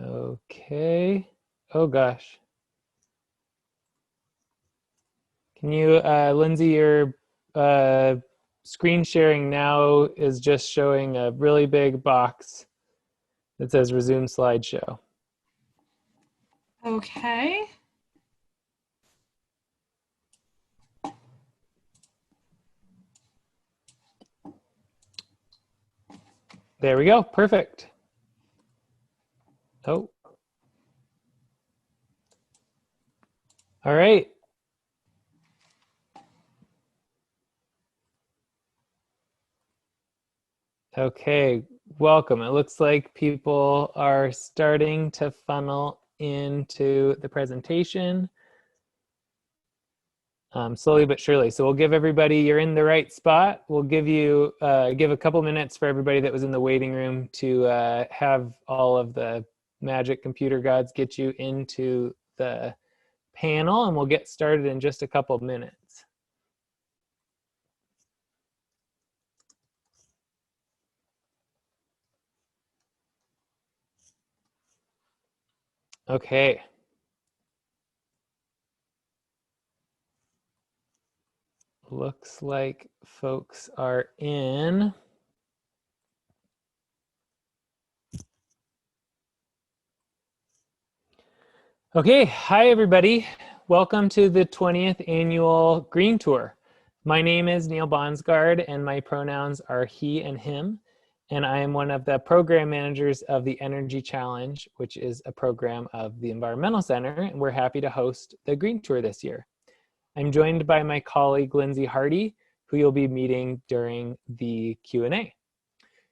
Okay. Oh gosh. Can you, Lindsay, your screen sharing now is just showing a really big box that says resume slideshow. Okay. There we go. Perfect. Oh. All right. Okay, welcome. It looks like people are starting to funnel into the presentation slowly but surely. So we'll give everybody, you're in the right spot. We'll give you, give a couple minutes for everybody that was in the waiting room to have all of the magic computer gods get you into the panel, and we'll get started in just a couple of minutes. Okay. Looks like folks are in. Okay, hi everybody. Welcome to the 20th annual Green Tour. My name is Neil Bonsgard and my pronouns are he and him. And I am one of the program managers of the Energy Challenge, which is a program of the Environmental Center, and we're happy to host the Green Tour this year. I'm joined by my colleague Lindsay Hardy, who you'll be meeting during the Q&A.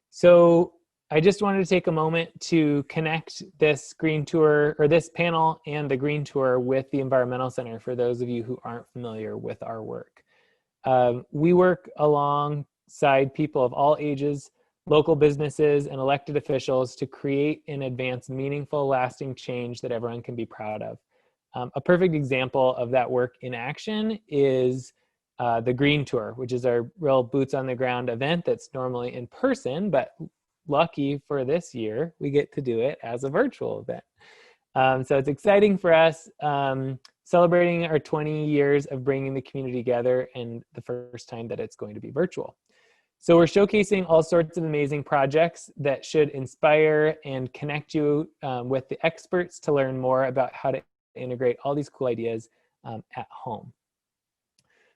So I just wanted to take a moment to connect this Green Tour, or this panel and the Green Tour, with the Environmental Center for those of you who aren't familiar with our work. We work alongside people of all ages, local businesses, and elected officials to create and advance meaningful, lasting change that everyone can be proud of. A perfect example of that work in action is the Green Tour, which is our real boots on the ground event that's normally in person, but lucky for this year, we get to do it as a virtual event. So it's exciting for us, celebrating our 20 years of bringing the community together and the first time that it's going to be virtual. So we're showcasing all sorts of amazing projects that should inspire and connect you with the experts to learn more about how to integrate all these cool ideas at home.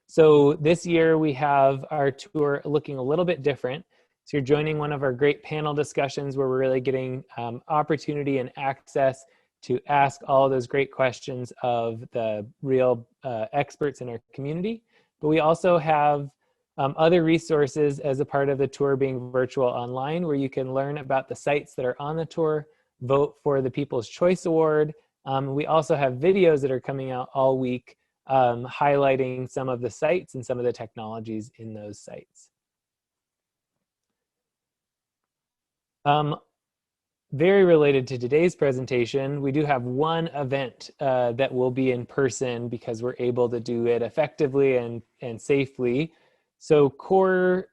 So this year we have our tour looking a little bit different. So you're joining one of our great panel discussions where we're really getting opportunity and access to ask all of those great questions of the real experts in our community. But we also have other resources as a part of the tour being virtual online, where you can learn about the sites that are on the tour, vote for the People's Choice Award. We also have videos that are coming out all week highlighting some of the sites and some of the technologies in those sites. Very related to today's presentation, we do have one event that will be in person because we're able to do it effectively and safely. So Core's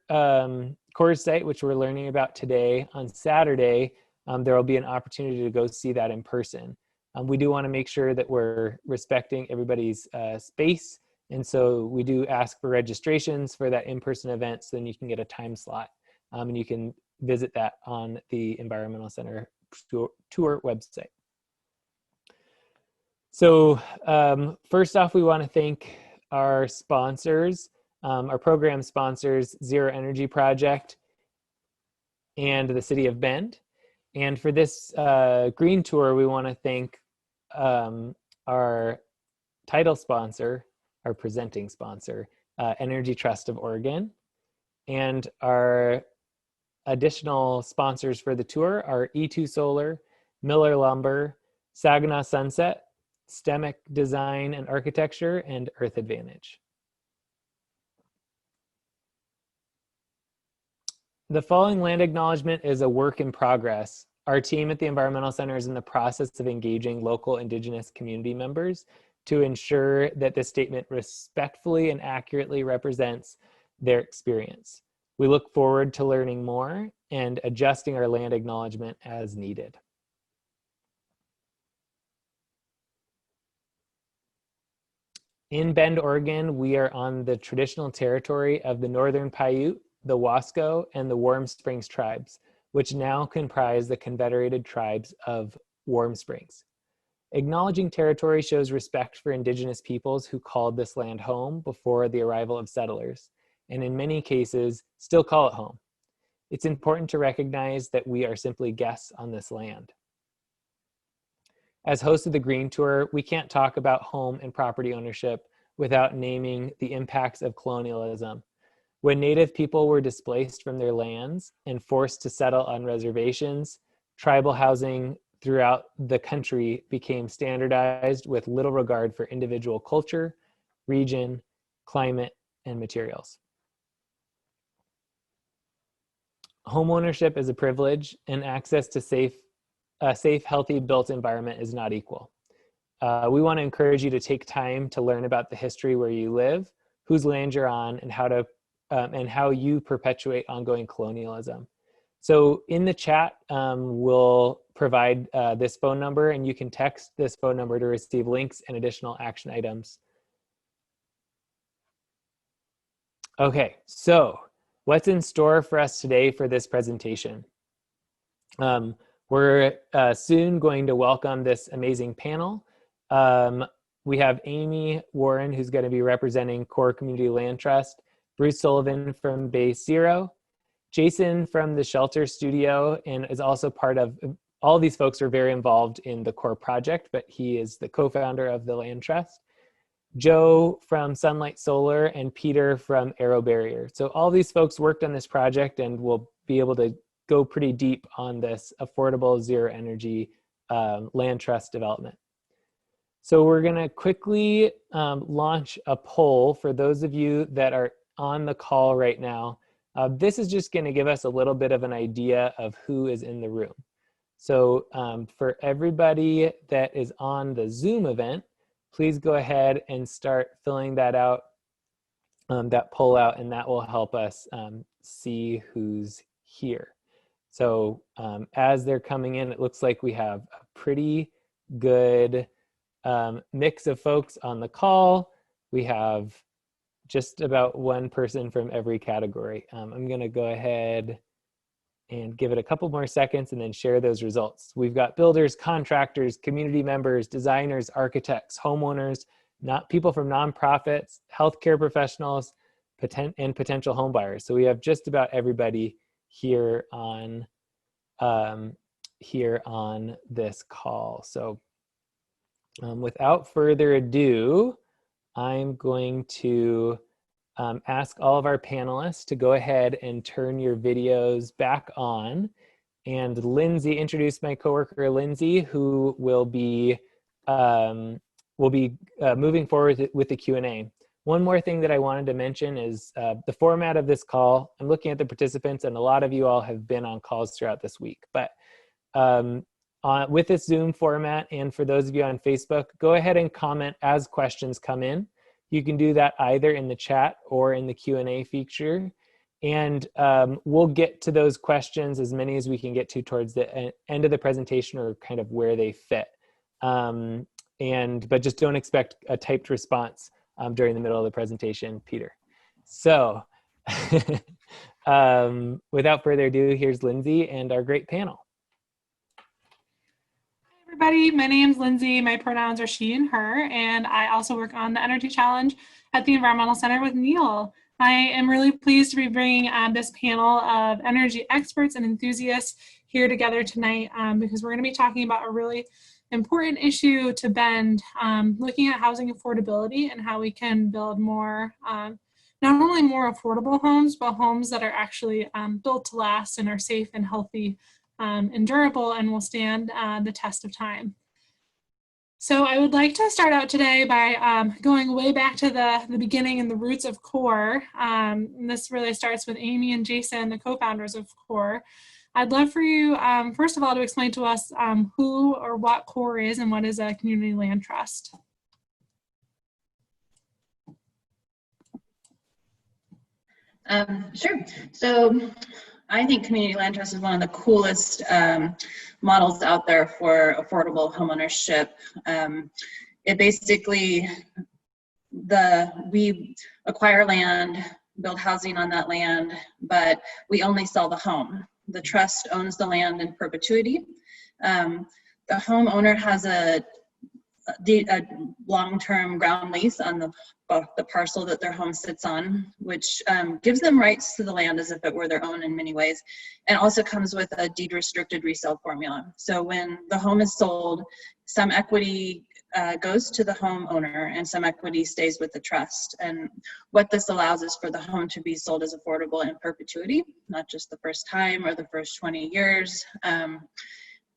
site, which we're learning about today, on Saturday, there will be an opportunity to go see that in person. We do want to make sure that we're respecting everybody's space. And so we do ask for registrations for that in-person event, so then you can get a time slot. And you can visit that on the Environmental Center tour website. So first off, we want to thank our sponsors, our program sponsors, Zero Energy Project and the City of Bend. And for this Green Tour, we want to thank our title sponsor, our presenting sponsor, Energy Trust of Oregon. And our additional sponsors for the tour are E2 Solar, Miller Lumber, Saginaw Sunset, Stemic Design and Architecture, and Earth Advantage. The following land acknowledgement is a work in progress. Our team at the Environmental Center is in the process of engaging local Indigenous community members to ensure that this statement respectfully and accurately represents their experience. We look forward to learning more and adjusting our land acknowledgement as needed. In Bend, Oregon, we are on the traditional territory of the Northern Paiute, the Wasco, and the Warm Springs tribes, which now comprise the Confederated Tribes of Warm Springs. Acknowledging territory shows respect for Indigenous peoples who called this land home before the arrival of settlers, and in many cases, still call it home. It's important to recognize that we are simply guests on this land. As host of the Green Tour, we can't talk about home and property ownership without naming the impacts of colonialism. When Native people were displaced from their lands and forced to settle on reservations, tribal housing throughout the country became standardized with little regard for individual culture, region, climate, and materials. Homeownership is a privilege, and access to a safe, healthy, built environment is not equal. We want to encourage you to take time to learn about the history where you live, whose land you're on, and how you perpetuate ongoing colonialism. So in the chat, we'll provide this phone number, and you can text this phone number to receive links and additional action items. Okay, so what's in store for us today for this presentation? We're soon going to welcome this amazing panel. We have Amy Warren, who's going to be representing Core Community Land Trust, Bruce Sullivan from Base Zero, Jason from the Shelter Studio, and is also part of, all these folks are very involved in the Core project, but he is the co-founder of the Land Trust. Joe from Sunlight Solar, and Peter from Aero Barrier. So all these folks worked on this project and will be able to go pretty deep on this affordable zero energy land trust development. So we're gonna quickly launch a poll for those of you that are on the call right now. This is just gonna give us a little bit of an idea of who is in the room. So for everybody that is on the Zoom event, please go ahead and start filling that out, that poll out, and that will help us see who's here. So as they're coming in, it looks like we have a pretty good mix of folks on the call. We have just about one person from every category. I'm gonna go ahead and give it a couple more seconds and then share those results. We've got builders, contractors, community members, designers, architects, homeowners, people from nonprofits, healthcare professionals, and potential home buyers. So we have just about everybody here on this call. So without further ado, I'm going to ask all of our panelists to go ahead and turn your videos back on. And Lindsay, introduce my coworker Lindsay, who will be moving forward with the Q&A. One more thing that I wanted to mention is the format of this call. I'm looking at the participants, and a lot of you all have been on calls throughout this week. But with this Zoom format, and for those of you on Facebook, go ahead and comment as questions come in. You can do that either in the chat or in the Q&A feature. And we'll get to those questions, as many as we can get to towards the end of the presentation, or kind of where they fit. But just don't expect a typed response during the middle of the presentation, Peter. So without further ado, here's Lindsay and our great panel. Everybody, my name's Lindsay. My pronouns are she and her, and I also work on the Energy Challenge at the Environmental Center with Neil. I am really pleased to be bringing this panel of energy experts and enthusiasts here together tonight because we're going to be talking about a really important issue to Bend, looking at housing affordability and how we can build more, not only more affordable homes, but homes that are actually built to last and are safe and healthy and durable and will stand the test of time. So I would like to start out today by going way back to the beginning and the roots of Core. And this really starts with Amy and Jason, the co-founders of Core. I'd love for you, first of all, to explain to us who or what Core is and what is a community land trust. Sure. So I think community land trust is one of the coolest models out there for affordable homeownership. It basically we acquire land, build housing on that land, but we only sell the home. The trust owns the land in perpetuity. The homeowner has a long-term ground lease on the parcel that their home sits on, which gives them rights to the land as if it were their own in many ways, and also comes with a deed-restricted resale formula. So when the home is sold, some equity goes to the homeowner and some equity stays with the trust. And what this allows is for the home to be sold as affordable in perpetuity, not just the first time or the first 20 years.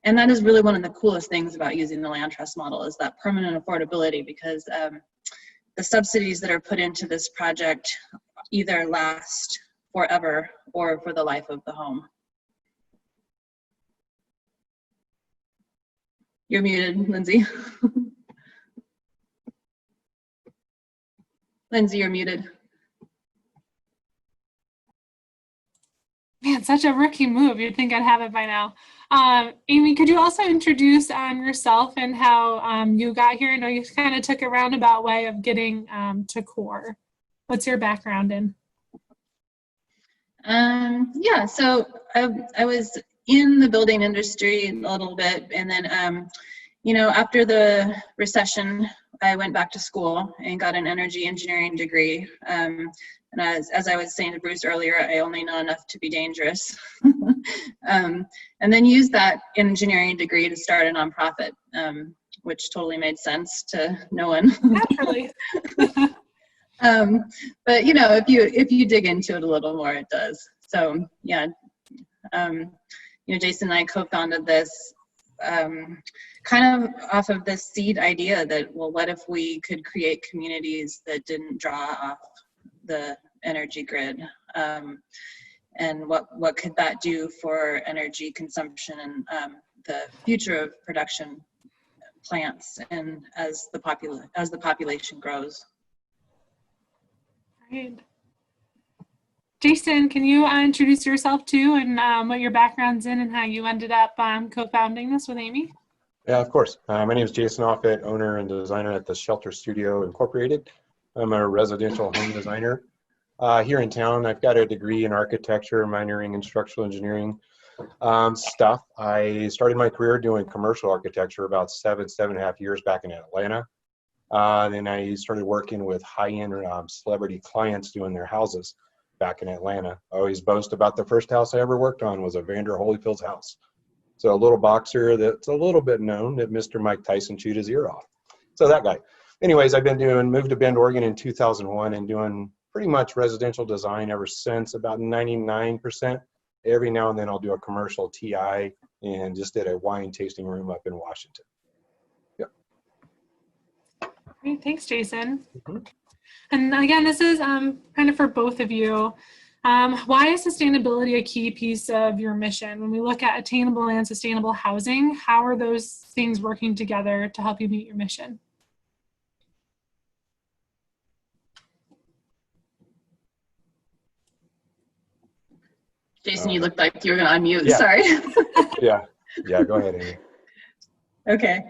And that is really one of the coolest things about using the land trust model, is that permanent affordability, because the subsidies that are put into this project either last forever or for the life of the home. You're muted, Lindsay. Lindsay, you're muted. Man, such a rookie move. You'd think I'd have it by now. Amy, could you also introduce yourself and how you got here? I know you kind of took a roundabout way of getting to CORE. What's your background in? Yeah, so I was in the building industry a little bit, and then, you know, after the recession, I went back to school and got an energy engineering degree. And as I was saying to Bruce earlier, I only know enough to be dangerous. And then used that engineering degree to start a nonprofit, which totally made sense to no one. Naturally. But you know, if you dig into it a little more, it does. So yeah, you know, Jason and I co-founded this kind of off of this seed idea that, well, what if we could create communities that didn't draw off the energy grid, and what could that do for energy consumption and the future of production plants, and as the population grows. Great. Jason, can you introduce yourself too, and what your background's in, and how you ended up co-founding this with Amy? Yeah, of course. My name is Jason Offit, owner and designer at the Shelter Studio Incorporated. I'm a residential home designer here in town. I've got a degree in architecture, minoring in structural engineering stuff. I started my career doing commercial architecture about 7.5 years back in Atlanta. Then I started working with high-end celebrity clients doing their houses back in Atlanta. I always boast about the first house I ever worked on was a Vander Holyfield's house. So a little boxer that's a little bit known that Mr. Mike Tyson chewed his ear off. So that guy. Anyways, I've been moved to Bend, Oregon in 2001 and doing pretty much residential design ever since, about 99%. Every now and then I'll do a commercial TI, and just did a wine tasting room up in Washington. Yep. Great, thanks, Jason. Mm-hmm. And again, this is kind of for both of you. Why is sustainability a key piece of your mission? When we look at attainable and sustainable housing, how are those things working together to help you meet your mission? Jason, you looked like you were going to unmute. Yeah. Sorry. Yeah, go ahead, Amy. Okay.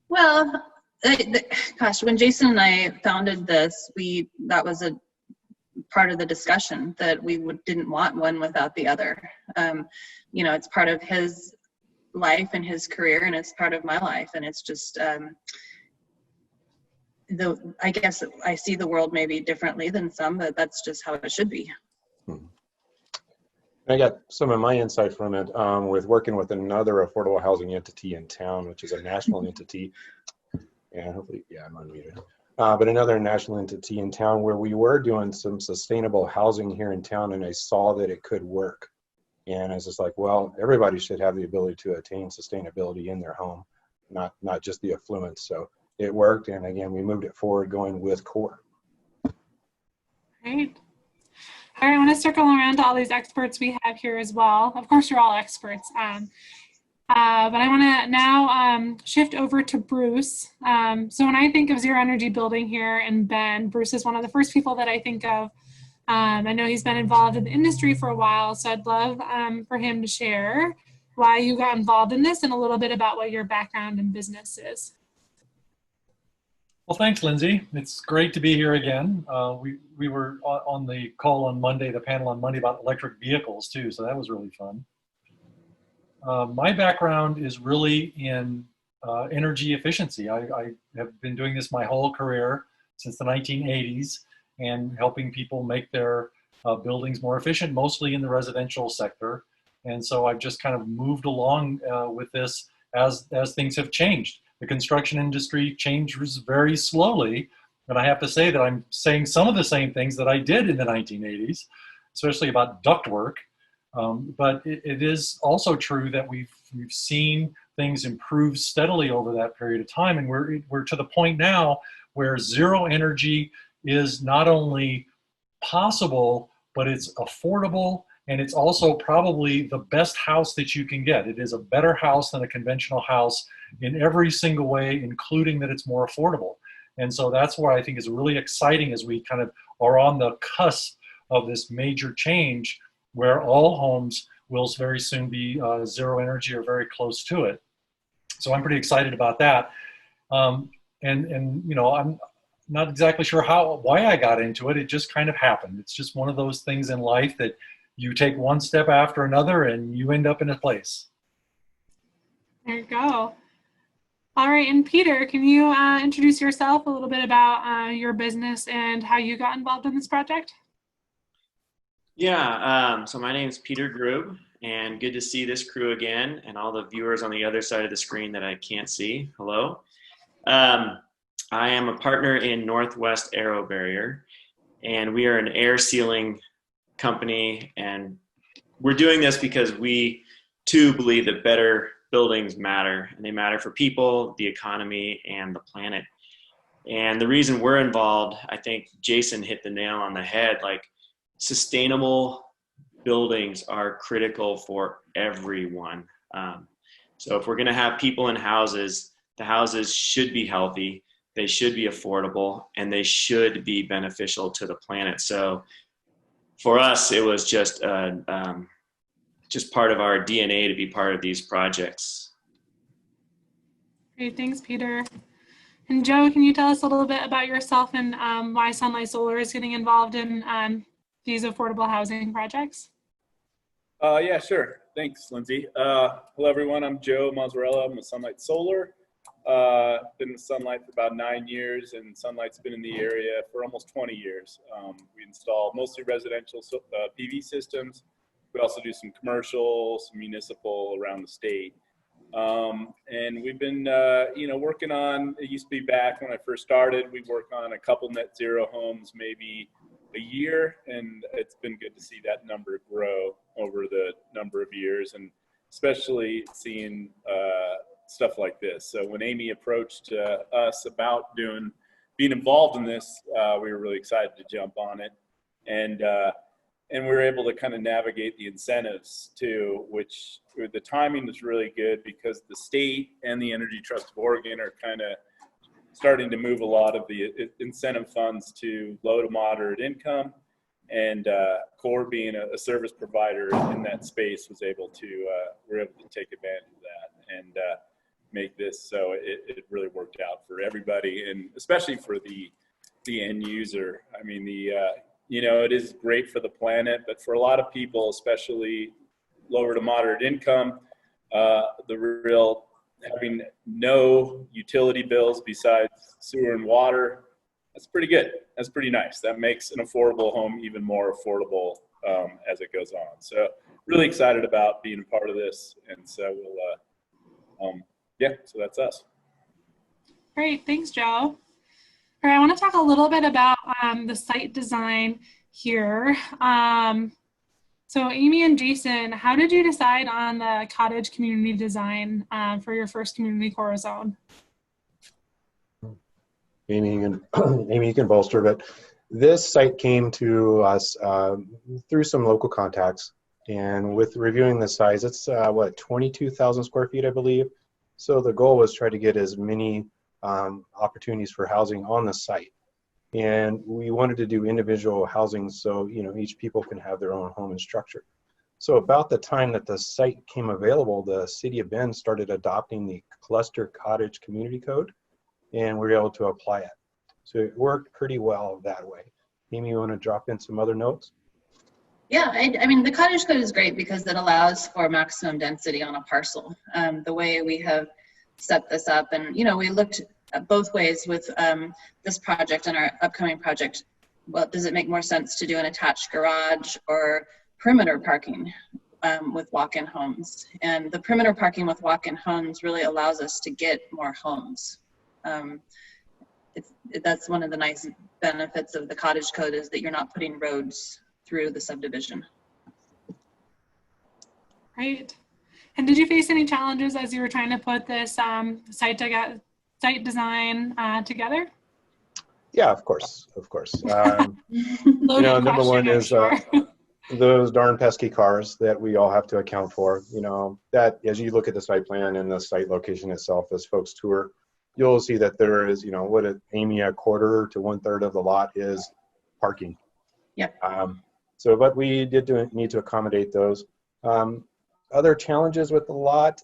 Well, gosh, when Jason and I founded this, that was a part of the discussion, that we didn't want one without the other. You know, it's part of his life and his career, and it's part of my life, and it's just I guess I see the world maybe differently than some, but that's just how it should be. I got some of my insight from it with working with another affordable housing entity in town, which is a national entity. And hopefully, yeah, I'm unmuted. But another national entity in town where we were doing some sustainable housing here in town, and I saw that it could work. And I was just like, well, everybody should have the ability to attain sustainability in their home, not just the affluence. So it worked, and again, we moved it forward going with CORE. Great. All right, I want to circle around to all these experts we have here as well. Of course, you're all experts. But I want to now shift over to Bruce. So when I think of zero energy building here in Bend, Bruce is one of the first people that I think of. I know he's been involved in the industry for a while, so I'd love for him to share why you got involved in this and a little bit about what your background in business is. Well, thanks, Lindsay. It's great to be here again. We were on the call on Monday, the panel on Monday about electric vehicles too, so that was really fun. My background is really in energy efficiency. I have been doing this my whole career since the 1980s and helping people make their buildings more efficient, mostly in the residential sector. And so I've just kind of moved along with this as things have changed. The construction industry changes very slowly, and I have to say that I'm saying some of the same things that I did in the 1980s, especially about ductwork. But it is also true that we've seen things improve steadily over that period of time, and we're to the point now where zero energy is not only possible, but it's affordable, and it's also probably the best house that you can get. It is a better house than a conventional house in every single way, including that it's more affordable. And so that's what I think is really exciting as we kind of are on the cusp of this major change where all homes will very soon be zero energy or very close to it. So I'm pretty excited about that. And you know, I'm not exactly sure why I got into it. It just kind of happened. It's just one of those things in life that you take one step after another and you end up in a place. There you go. All right, and Peter, can you introduce yourself, a little bit about your business and how you got involved in this project? Yeah, so my name is Peter Grube, and good to see this crew again and all the viewers on the other side of the screen that I can't see. Hello. I am a partner in Northwest Aero Barrier, and we are an air sealing company, and we're doing this because we too believe that better buildings matter, and they matter for people, the economy, and the planet. And the reason we're involved, I think Jason hit the nail on the head, like sustainable buildings are critical for everyone. So if we're gonna have people in houses, the houses should be healthy, they should be affordable, and they should be beneficial to the planet. So for us, it was just part of our DNA to be part of these projects. Great, thanks, Peter. And Joe, can you tell us a little bit about yourself and why Sunlight Solar is getting involved in these affordable housing projects? Yeah, sure. Thanks, Lindsay. Hello, everyone. I'm Joe Mazzarella. I'm with Sunlight Solar. Been with Sunlight for about 9 years, and Sunlight's been in the area for almost 20 years. We install mostly residential PV systems. We also do some commercial, some municipal around the state. And we've been, working on, it used to be back when I first started, we'd work on a couple net zero homes, maybe a year, and it's been good to see that number grow over the number of years, and especially seeing stuff like this. So when Amy approached us about being involved in this, we were really excited to jump on it, and we were able to kind of navigate the incentives too, which the timing was really good because the state and the Energy Trust of Oregon are kind of starting to move a lot of the incentive funds to low to moderate income, and Core, being a service provider in that space, we're able to take advantage of that and make this so it really worked out for everybody, and especially for the end user. I mean, it is great for the planet, but for a lot of people, especially lower to moderate income, having no utility bills besides sewer and water, that's pretty good. That's pretty nice. That makes an affordable home even more affordable as it goes on. So really excited about being a part of this. And so so that's us. Great, thanks, Joe. All right, I want to talk a little bit about the site design here. So Amy and Jason, how did you decide on the cottage community design for your first community core zone? Amy, you can bolster, but this site came to us through some local contacts, and with reviewing the size, it's 22,000 square feet, I believe. So the goal was try to get as many opportunities for housing on the site, and we wanted to do individual housing so each people can have their own home and structure. So about the time that the site came available, the city of Bend started adopting the cluster cottage community code, and we were able to apply it. So it worked pretty well that way. Amy, you want to drop in some other notes? Yeah, I mean, the cottage code is great because it allows for maximum density on a parcel. The way we have set this up, and we looked at both ways with this project and our upcoming project. Well, does it make more sense to do an attached garage or perimeter parking with walk-in homes? And the perimeter parking with walk-in homes really allows us to get more homes. That's one of the nice benefits of the cottage code, is that you're not putting roads through the subdivision. Right. And did you face any challenges as you were trying to put this site design together? Yeah, of course. Number one is those darn pesky cars that we all have to account for. That as you look at the site plan and the site location itself as folks tour, you'll see that there is, Amy, a quarter to 1/3 of the lot is parking. Yep. But we did need to accommodate those. Other challenges with the lot,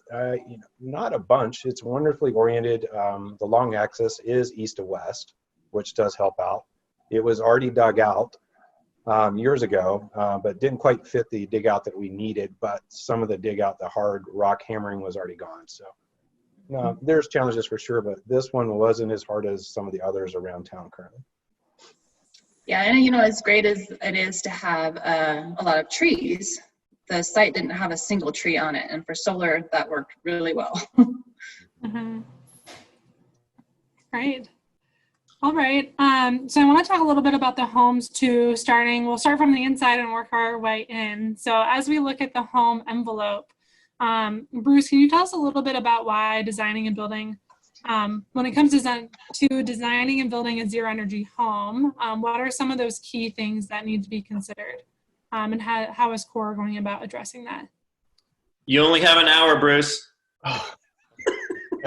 not a bunch. It's wonderfully oriented. The long axis is east to west, which does help out. It was already dug out years ago, but didn't quite fit the dig out that we needed. But some of the dig out, the hard rock hammering, was already gone. So no, there's challenges for sure, but this one wasn't as hard as some of the others around town currently. Yeah, and as great as it is to have a lot of trees, the site didn't have a single tree on it, and for solar that worked really well. Mm-hmm. Right. All right. So I want to talk a little bit about the homes too. We'll start from the inside and work our way in. So as we look at the home envelope, Bruce, can you tell us a little bit about why designing and building, when it comes to designing and building a zero energy home, what are some of those key things that need to be considered? And how is CORE going about addressing that? You only have an hour, Bruce.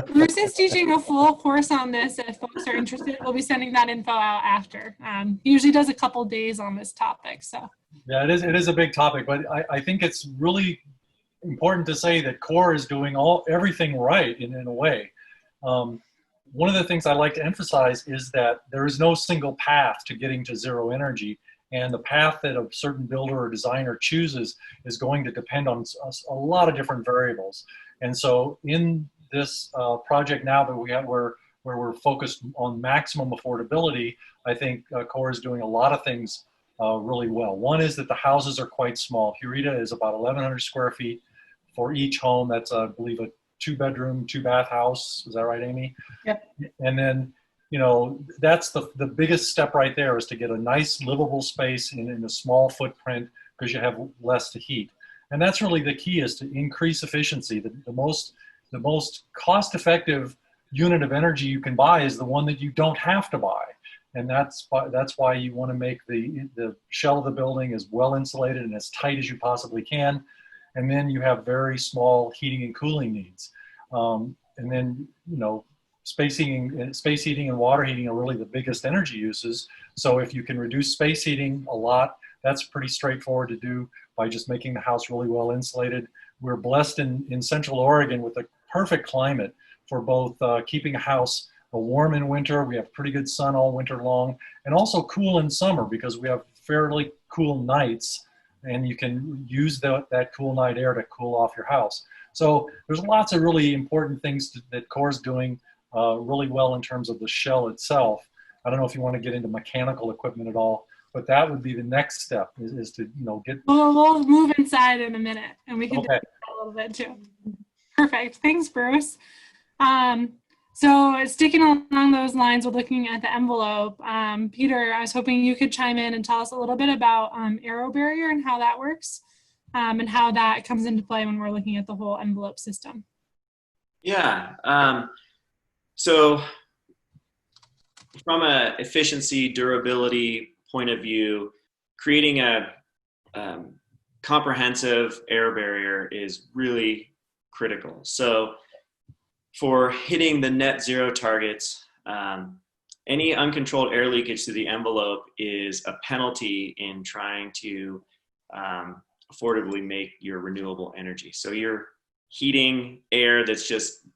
Bruce is teaching a full course on this. If folks are interested, we'll be sending that info out after. He usually does a couple days on this topic. So yeah, it is a big topic, but I think it's really important to say that CORE is doing everything right in a way. One of the things I like to emphasize is that there is no single path to getting to zero energy, and the path that a certain builder or designer chooses is going to depend on a lot of different variables. And so in this project now that we have, where we're focused on maximum affordability, I think CORE is doing a lot of things really well. One is that the houses are quite small. Hurita is about 1,100 square feet for each home. That's, I believe, a 2-bedroom, 2-bath house. Is that right, Amy? Yep. And then, that's the biggest step right there, is to get a nice livable space in a small footprint, because you have less to heat. And that's really the key, is to increase efficiency. The most cost-effective unit of energy you can buy is the one that you don't have to buy. And that's why you want to make the shell of the building as well insulated and as tight as you possibly can. And then you have very small heating and cooling needs. And then, space heating and water heating are really the biggest energy uses. So if you can reduce space heating a lot, that's pretty straightforward to do by just making the house really well insulated. We're blessed in Central Oregon with a perfect climate for both keeping a house warm in winter. We have pretty good sun all winter long, and also cool in summer, because we have fairly cool nights, and you can use that cool night air to cool off your house. So there's lots of really important things that CORE's doing really well in terms of the shell itself. I don't know if you want to get into mechanical equipment at all, but that would be the next step, is to get. We'll move inside in a minute, and we can do Okay. that a little bit too. Perfect. Thanks, Bruce. So sticking along those lines, we're looking at the envelope. Peter, I was hoping you could chime in and tell us a little bit about aero barrier and how that works, and how that comes into play when we're looking at the whole envelope system. Yeah. So from a efficiency, durability point of view, creating a comprehensive air barrier is really critical. So for hitting the net zero targets, any uncontrolled air leakage through the envelope is a penalty in trying to affordably make your renewable energy. So you're heating air that's just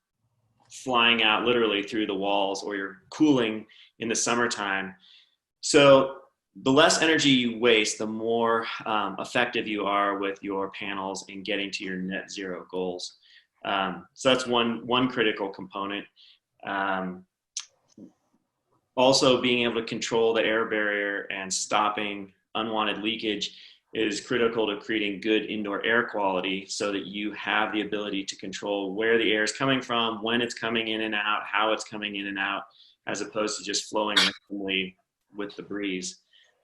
flying out literally through the walls, or you're cooling in the summertime. So the less energy you waste, the more effective you are with your panels in getting to your net zero goals. So that's one critical component. Also, being able to control the air barrier and stopping unwanted leakage is critical to creating good indoor air quality, so that you have the ability to control where the air is coming from, when it's coming in and out, how it's coming in and out, as opposed to just flowing randomly with the breeze.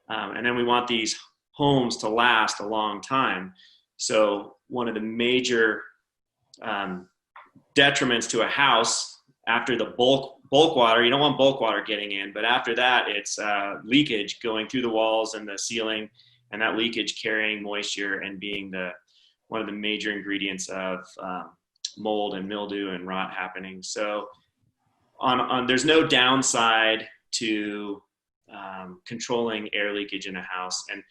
And then we want these homes to last a long time. So one of the major detriments to a house after the bulk water, you don't want bulk water getting in, but after that, it's leakage going through the walls and the ceiling, and that leakage carrying moisture and being one of the major ingredients of mold and mildew and rot happening. So there's no downside to controlling air leakage in a house. And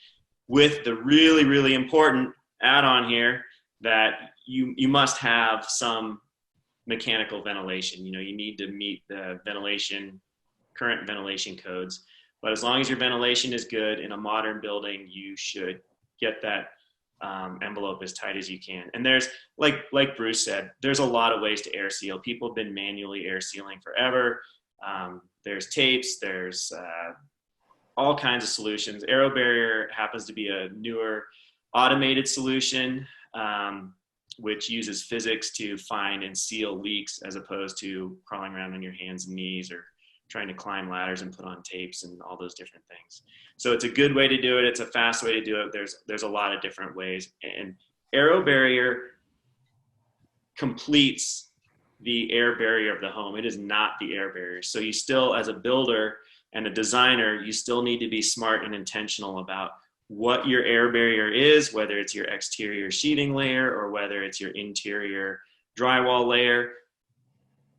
with the really, really important add-on here, that you must have some mechanical ventilation. You need to meet the current ventilation codes. But as long as your ventilation is good in a modern building, you should get that envelope as tight as you can. And there's, like Bruce said, there's a lot of ways to air seal. People have been manually air sealing forever. There's tapes, there's all kinds of solutions. AeroBarrier happens to be a newer automated solution, which uses physics to find and seal leaks, as opposed to crawling around on your hands and knees or trying to climb ladders and put on tapes and all those different things. So it's a good way to do it. It's a fast way to do it. There's a lot of different ways. And AeroBarrier completes the air barrier of the home. It is not the air barrier. So you still, as a builder and a designer, you still need to be smart and intentional about what your air barrier is, whether it's your exterior sheeting layer or whether it's your interior drywall layer.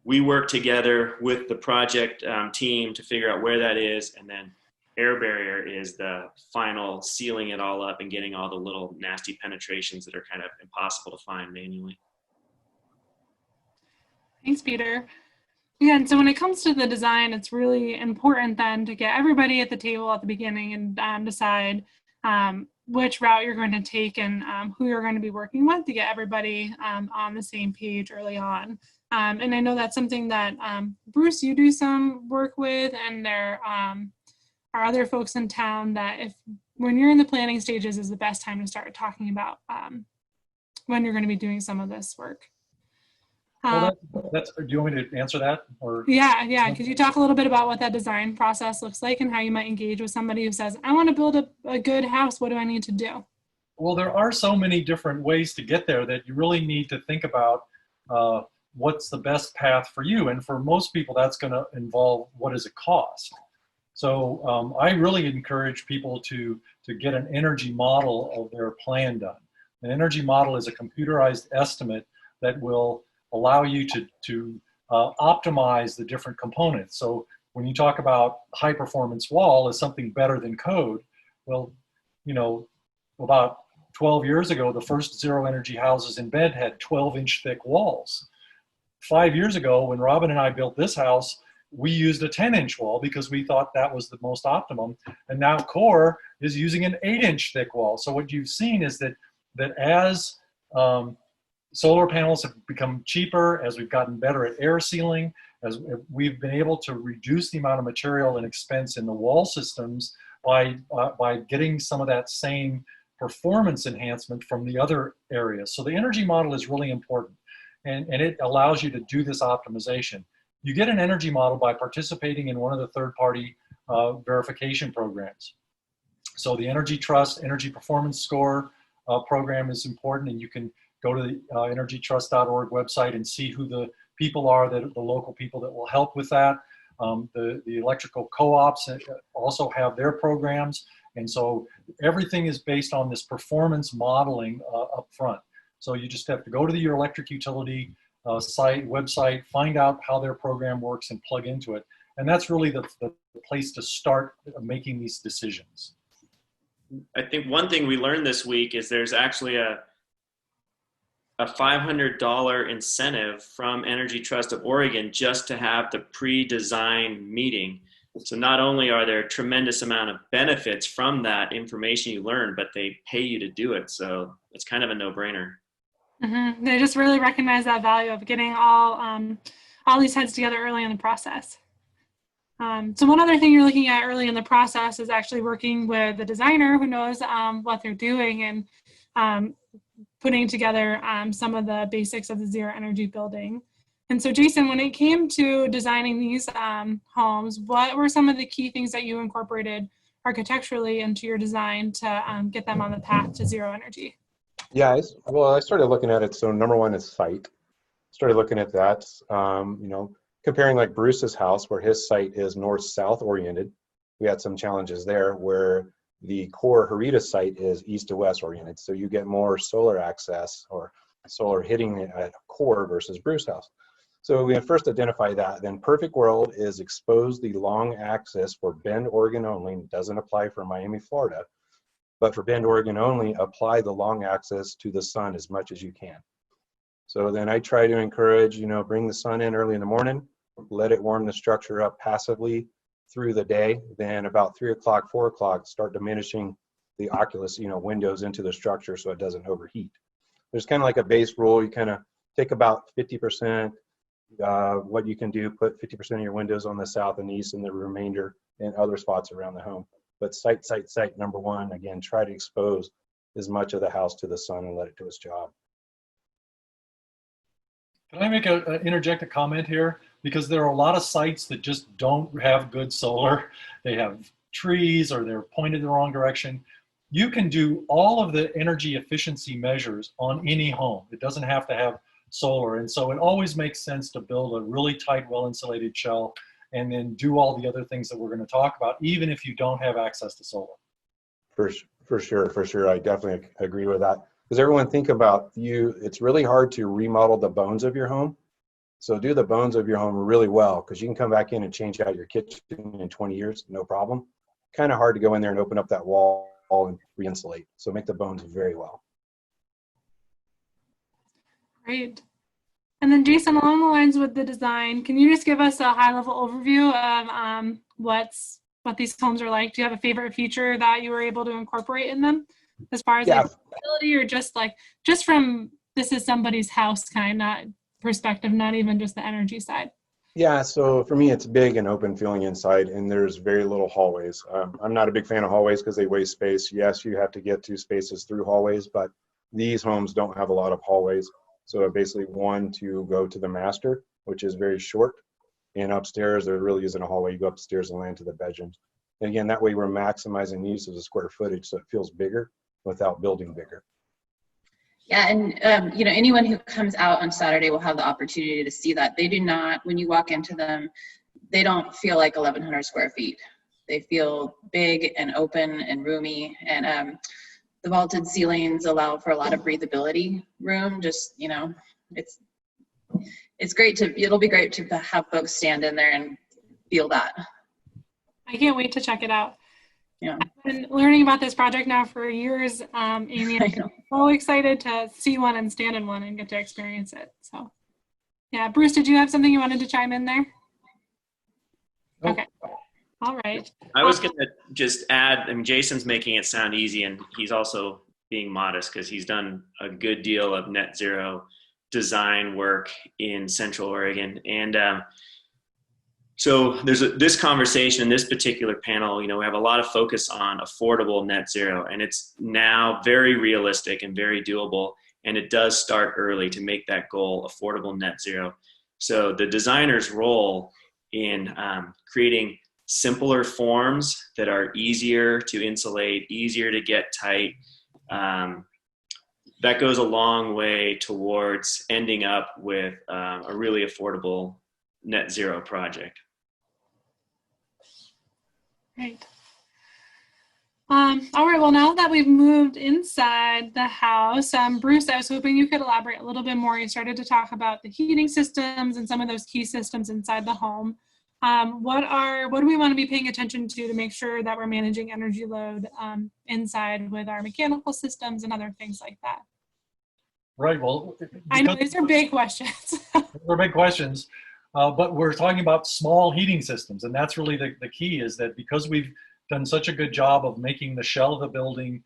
We work together with the project team to figure out where that is, and then air barrier is the final sealing it all up and getting all the little nasty penetrations that are kind of impossible to find manually. Thanks, Peter. Yeah, and so when it comes to the design, it's really important then to get everybody at the table at the beginning and decide which route you're going to take and who you're going to be working with, to get everybody on the same page early on. And I know that's something that Bruce, you do some work with, and there are other folks in town that, when you're in the planning stages, is the best time to start talking about when you're going to be doing some of this work. Well, do you want me to answer that? Or Yeah. Could you talk a little bit about what that design process looks like and how you might engage with somebody who says, I want to build a good house. What do I need to do? Well, there are so many different ways to get there that you really need to think about what's the best path for you. And for most people, that's going to involve what does it cost. So I really encourage people to get an energy model of their plan done. An energy model is a computerized estimate that will allow you to optimize the different components. So when you talk about high performance wall as something better than code, well, about 12 years ago, the first zero energy houses in bed had 12-inch thick walls. 5 years ago, when Robin and I built this house, we used a 10-inch wall because we thought that was the most optimum. And now Core is using an 8-inch thick wall. So what you've seen is that as solar panels have become cheaper, as we've gotten better at air sealing, as we've been able to reduce the amount of material and expense in the wall systems by getting some of that same performance enhancement from the other areas. So the energy model is really important, and it allows you to do this optimization. You get an energy model by participating in one of the third-party verification programs. So the Energy Trust Energy Performance Score program is important, and you can go to the energytrust.org website and see who the people are, the local people that will help with that. The electrical co-ops also have their programs. And so everything is based on this performance modeling up front. So you just have to go to your electric utility website, find out how their program works and plug into it. And that's really the place to start making these decisions. I think one thing we learned this week is there's actually a $500 incentive from Energy Trust of Oregon just to have the pre-design meeting. So not only are there a tremendous amount of benefits from that information you learn, but they pay you to do it. So it's kind of a no-brainer. Mm-hmm. They just really recognize that value of getting all these heads together early in the process. So one other thing you're looking at early in the process is actually working with the designer who knows what they're doing and putting together some of the basics of the zero energy building. And so Jason, when it came to designing these homes, what were some of the key things that you incorporated architecturally into your design to get them on the path to zero energy? Yeah, well, I started looking at it. So number one is site. Started looking at that, you know, comparing like Bruce's house where his site is north-south oriented. We had some challenges there where the core Harita site is east to west oriented. So you get more solar access or solar hitting at core versus Bruce's house. So we first identify that. Then perfect world is expose the long axis for Bend, Oregon only. Doesn't apply for Miami, Florida. But for Bend, Oregon only, apply the long axis to the sun as much as you can. So then I try to encourage, you know, bring the sun in early in the morning, let it warm the structure up passively through the day. Then about 3 o'clock, 4 o'clock, start diminishing the oculus, you know, windows into the structure so it doesn't overheat. There's kind of like a base rule. You kind of take about 50%, what you can do, put 50% of your windows on the south and east and the remainder in other spots around the home. But site, number one, again, try to expose as much of the house to the sun and let it do its job. Can I make interject a comment here? Because there are a lot of sites that just don't have good solar. They have trees or they're pointed the wrong direction. You can do all of the energy efficiency measures on any home. It doesn't have to have solar. And so it always makes sense to build a really tight, well-insulated shell and then do all the other things that we're going to talk about, even if you don't have access to solar. For sure. I definitely agree with that. Because everyone think about it's really hard to remodel the bones of your home. So do the bones of your home really well, because you can come back in and change out your kitchen in 20 years, no problem. Kind of hard to go in there and open up that wall and re-insulate. So make the bones very well. Great. And then Jason, along the lines with the design, can you just give us a high-level overview of what these homes are like? Do you have a favorite feature that you were able to incorporate in them, as far as like ability, or just from this is somebody's house kind of perspective, not even just the energy side? Yeah, so for me, it's big and open feeling inside, and there's very little hallways. I'm not a big fan of hallways because they waste space. Yes, you have to get to spaces through hallways, but these homes don't have a lot of hallways. So basically one to go to the master, which is very short, and upstairs there really isn't a hallway. You go upstairs and land to the bedrooms. And again, that way we're maximizing the use of the square footage so it feels bigger without building bigger. Yeah, and you know, anyone who comes out on Saturday will have the opportunity to see that. They do not, when you walk into them, they don't feel like 1,100 square feet. They feel big and open and roomy, and the vaulted ceilings allow for a lot of breathability room. Just, you know, it'll be great to have folks stand in there and feel that. I can't wait to check it out. Yeah. I've been learning about this project now for years, Amy. I'm so excited to see one and stand in one and get to experience it. So, yeah, Bruce, did you have something you wanted to chime in there? Nope. Okay. All right. I was going to just add, I mean, Jason's making it sound easy, and he's also being modest because he's done a good deal of net zero design work in Central Oregon. And so there's this conversation in this particular panel, you know, we have a lot of focus on affordable net zero, and it's now very realistic and very doable. And it does start early to make that goal affordable net zero. So the designer's role in creating simpler forms that are easier to insulate, easier to get tight, that goes a long way towards ending up with a really affordable net zero project. Great. All right, well, now that we've moved inside the house, Bruce, I was hoping you could elaborate a little bit more. You started to talk about the heating systems and some of those key systems inside the home. What do we want to be paying attention to make sure that we're managing energy load inside with our mechanical systems and other things like that? Right, well, I know these are big questions. they're big questions. But we're talking about small heating systems, and that's really the key, is that because we've done such a good job of making the shell of the building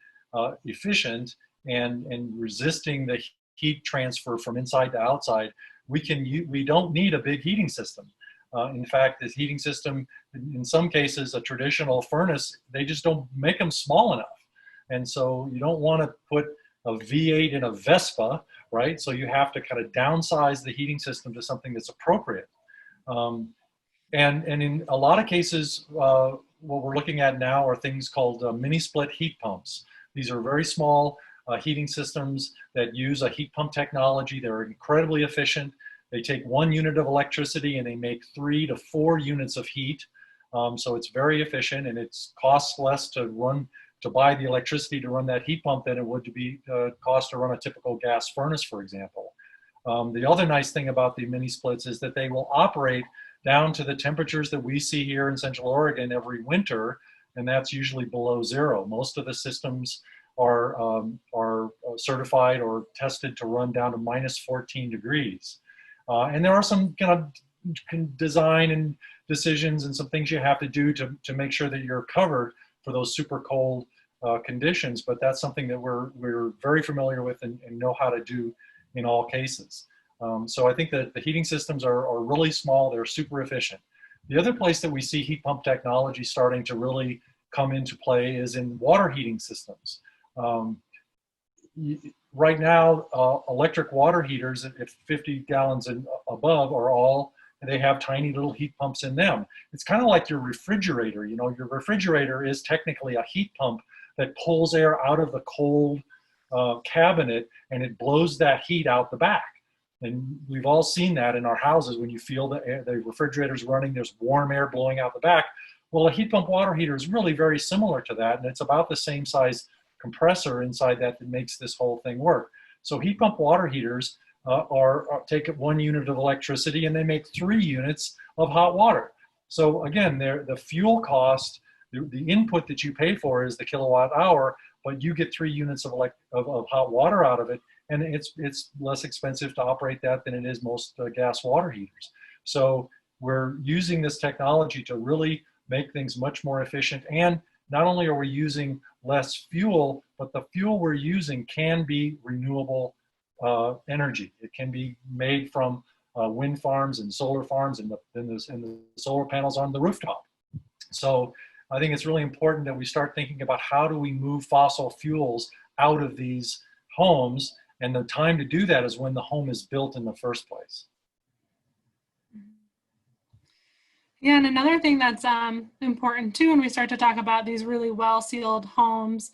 efficient and resisting the heat transfer from inside to outside, we don't need a big heating system. In fact, this heating system, in some cases, a traditional furnace, they just don't make them small enough. And so you don't want to put a V8 in a Vespa, right? So you have to kind of downsize the heating system to something that's appropriate. And in a lot of cases, what we're looking at now are things called mini split heat pumps. These are very small heating systems that use a heat pump technology. They're incredibly efficient. They take 1 unit of electricity and they make 3 to 4 units of heat. So it's very efficient, and it costs less to buy the electricity to run that heat pump than it would to be cost to run a typical gas furnace, for example. The other nice thing about the mini splits is that they will operate down to the temperatures that we see here in Central Oregon every winter, and that's usually below 0. Most of the systems are certified or tested to run down to minus 14 degrees. And there are some kind of design and decisions and some things you have to do to make sure that you're covered for those super cold conditions, but that's something that we're very familiar with and know how to do in all cases. So I think that the heating systems are really small, they're super efficient. The other place that we see heat pump technology starting to really come into play is in water heating systems. Right now, electric water heaters at 50 gallons and above they have tiny little heat pumps in them. It's kind of like your refrigerator. You know, your refrigerator is technically a heat pump that pulls air out of the cold cabinet, and it blows that heat out the back. And we've all seen that in our houses. When you feel the refrigerator's running, there's warm air blowing out the back. Well, a heat pump water heater is really very similar to that, and it's about the same size compressor inside that makes this whole thing work. So heat pump water heaters take 1 unit of electricity and they make 3 units of hot water. So again, the fuel cost, the input that you pay for is the kilowatt hour, but you get 3 units of hot water out of it, and it's less expensive to operate that than it is most gas water heaters. So we're using this technology to really make things much more efficient, and not only are we using less fuel, but the fuel we're using can be renewable energy. It can be made from wind farms and solar farms and the solar panels on the rooftop. So I think it's really important that we start thinking about how do we move fossil fuels out of these homes, and the time to do that is when the home is built in the first place. Yeah, and another thing that's important too when we start to talk about these really well-sealed homes,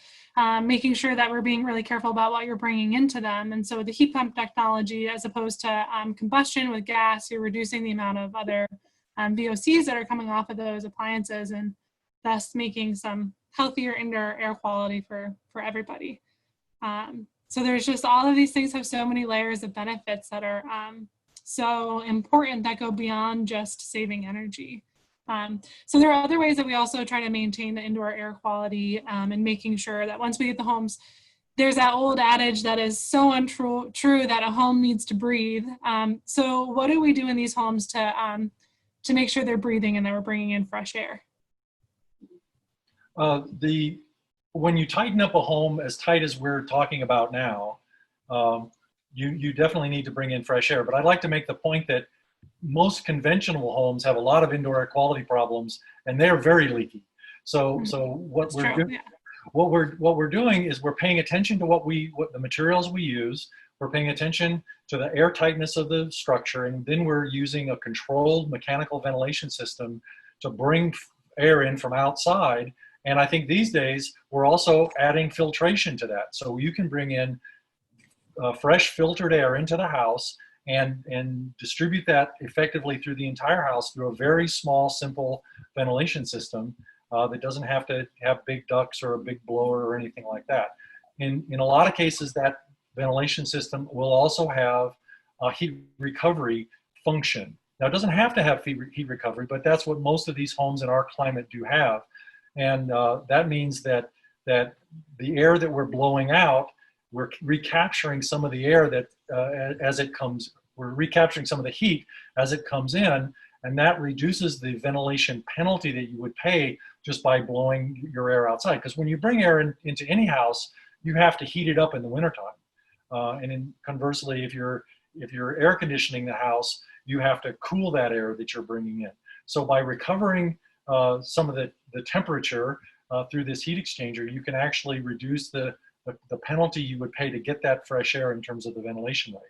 making sure that we're being really careful about what you're bringing into them. And so with the heat pump technology, as opposed to combustion with gas, you're reducing the amount of other VOCs that are coming off of those appliances, and thus making some healthier indoor air quality for everybody. So there's just all of these things have so many layers of benefits that are so important that go beyond just saving energy. So there are other ways that we also try to maintain the indoor air quality and making sure that once we get the homes, there's that old adage that is so untrue that a home needs to breathe. So what do we do in these homes to make sure they're breathing and that we're bringing in fresh air? When you tighten up a home as tight as we're talking about now, you definitely need to bring in fresh air. But I'd like to make the point that most conventional homes have a lot of indoor air quality problems, and they're very leaky. So what we're doing is we're paying attention to what the materials we use. We're paying attention to the air tightness of the structure, and then we're using a controlled mechanical ventilation system to bring air in from outside. And I think these days we're also adding filtration to that. So you can bring in fresh filtered air into the house and distribute that effectively through the entire house through a very small, simple ventilation system that doesn't have to have big ducts or a big blower or anything like that. In a lot of cases, that ventilation system will also have a heat recovery function. Now, it doesn't have to have heat recovery, but that's what most of these homes in our climate do have. And that means that the air that we're blowing out, we're recapturing some of the air that as it comes we're recapturing some of the heat as it comes in, and that reduces the ventilation penalty that you would pay just by blowing your air outside. Because when you bring air into any house, you have to heat it up in the wintertime. Conversely, if you're air conditioning the house, you have to cool that air that you're bringing in. So by recovering some of the temperature through this heat exchanger, you can actually reduce the penalty you would pay to get that fresh air in terms of the ventilation rate.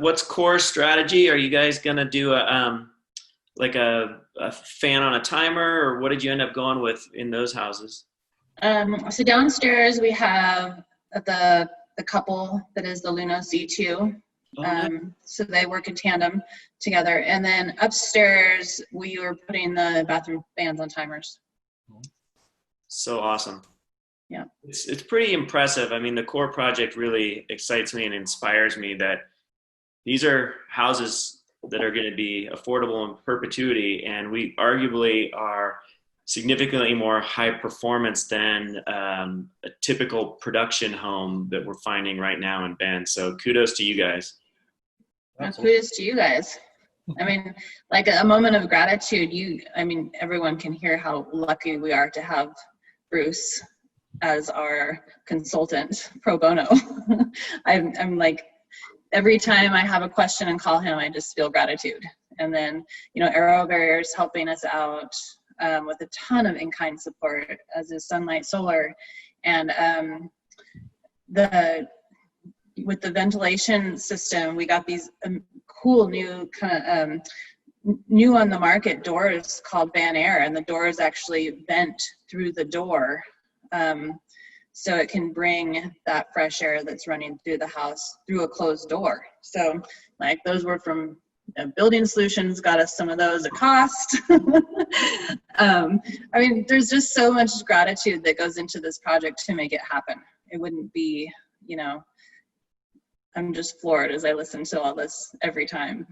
What's core strategy? Are you guys gonna do a fan on a timer, or what did you end up going with in those houses? So downstairs we have the couple that is the Lunos E2. So they work in tandem together. And then upstairs we were putting the bathroom fans on timers. So awesome. Yeah. It's pretty impressive. I mean, the core project really excites me and inspires me that these are houses that are going to be affordable in perpetuity, and we arguably are significantly more high performance than a typical production home that we're finding right now in Bend. So kudos to you guys. Kudos to you guys. I mean, like a moment of gratitude. Everyone can hear how lucky we are to have Bruce as our consultant pro bono. I'm like, every time I have a question and call him, I just feel gratitude. And then, Aero Barriers helping us out with a ton of in-kind support, as is Sunlight Solar. And with the ventilation system, we got these cool new kind of new on the market doors called Van Air, and the doors actually vent through the door. So it can bring that fresh air that's running through the house through a closed door. So like those were from Building Solutions, got us some of those at cost. There's just so much gratitude that goes into this project to make it happen. It wouldn't be, I'm just floored as I listen to all this every time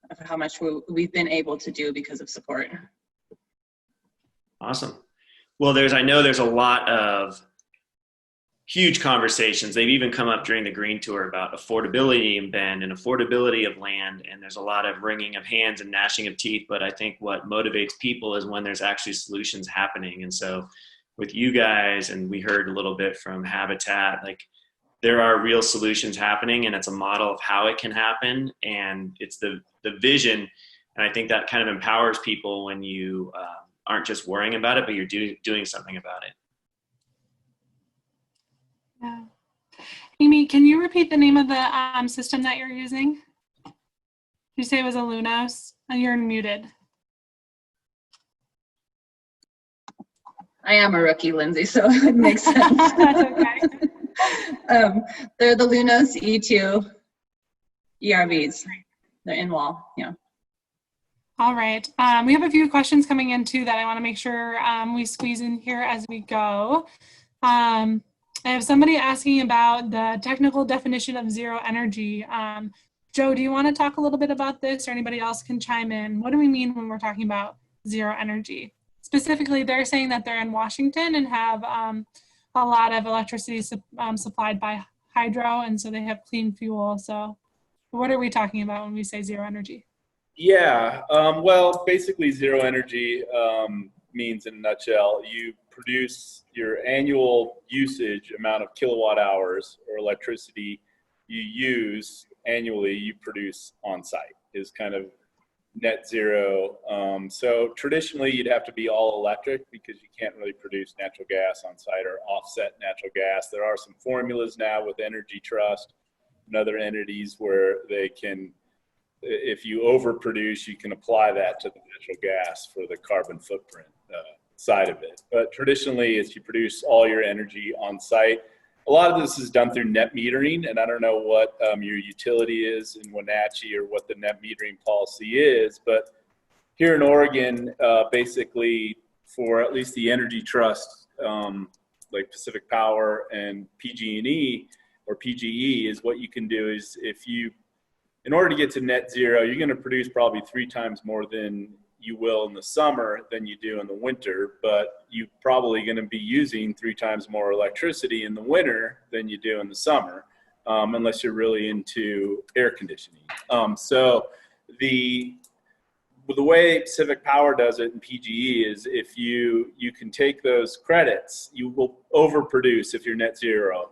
of how much we've been able to do because of support. Awesome. Well, I know there's a lot of huge conversations. They've even come up during the Green Tour about affordability in Bend and affordability of land. And there's a lot of wringing of hands and gnashing of teeth. But I think what motivates people is when there's actually solutions happening. And so with you guys, and we heard a little bit from Habitat, like there are real solutions happening, and it's a model of how it can happen. And it's the vision. And I think that kind of empowers people when you aren't just worrying about it, but you're doing something about it. Yeah. Amy, can you repeat the name of the system that you're using? Did you say it was a Lunos? And you're muted. I am a rookie, Lindsay, so it makes sense. That's okay. They're the Lunos E2 ERVs. They're in wall, yeah. All right. We have a few questions coming in too that I want to make sure we squeeze in here as we go. I have somebody asking about the technical definition of zero energy. Joe, do you want to talk a little bit about this, or anybody else can chime in? What do we mean when we're talking about zero energy? Specifically, they're saying that they're in Washington and have a lot of electricity supplied by hydro, and so they have clean fuel. So what are we talking about when we say zero energy? Yeah, well, basically zero energy means in a nutshell, you produce your annual usage amount of kilowatt hours or electricity you use annually, you produce on site is kind of net zero. So traditionally you'd have to be all electric because you can't really produce natural gas on site or offset natural gas. There are some formulas now with Energy Trust and other entities where they can, if you overproduce, you can apply that to the natural gas for the carbon footprint side of it. But traditionally, it's you produce all your energy on site. A lot of this is done through net metering, and I don't know what your utility is in Wenatchee or what the net metering policy is, but here in Oregon, basically for at least the Energy Trust, like Pacific Power and PG&E or PGE, is what you can do is in order to get to net zero, you're going to produce probably 3 times more than you will in the summer than you do in the winter, but you're probably going to be using 3 times more electricity in the winter than you do in the summer. unless you're really into air conditioning. So the way Pacific Power does it in PGE is if you can take those credits, you will overproduce if you're net zero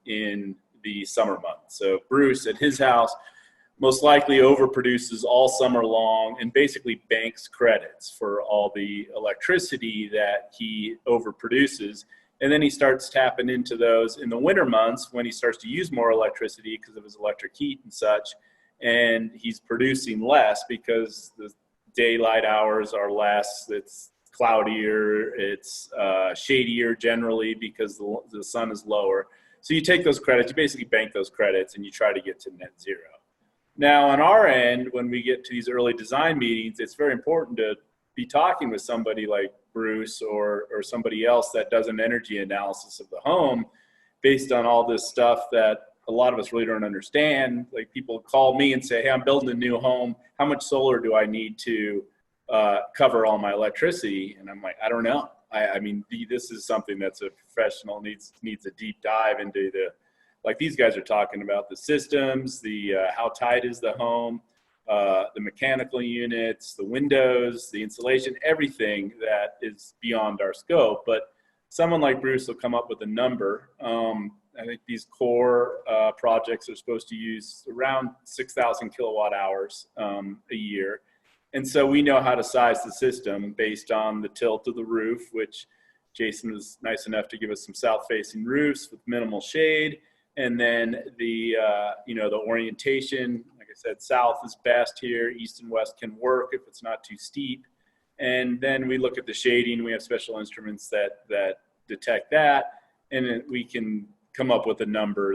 in the summer months. So Bruce at his house most likely overproduces all summer long and basically banks credits for all the electricity that he overproduces. And then he starts tapping into those in the winter months when he starts to use more electricity because of his electric heat and such. And he's producing less because the daylight hours are less. It's cloudier, it's shadier generally because the sun is lower. So you take those credits, you basically bank those credits and you try to get to net zero. Now on our end, when we get to these early design meetings, it's very important to be talking with somebody like Bruce or somebody else that does an energy analysis of the home based on all this stuff that a lot of us really don't understand. Like people call me and say, hey, I'm building a new home. How much solar do I need to cover all my electricity? And I'm like, I don't know. I mean, this is something that's a professional needs a deep dive into like these guys are talking about the systems, how tight is the home, the mechanical units, the windows, the insulation, everything that is beyond our scope. But someone like Bruce will come up with a number. I think these core projects are supposed to use around 6,000 kilowatt hours a year. And so we know how to size the system based on the tilt of the roof, which Jason was nice enough to give us some south-facing roofs with minimal shade. And then the orientation, like I said, south is best here. East and west can work if it's not too steep. And then we look at the shading. We have special instruments that detect that. And then we can come up with a number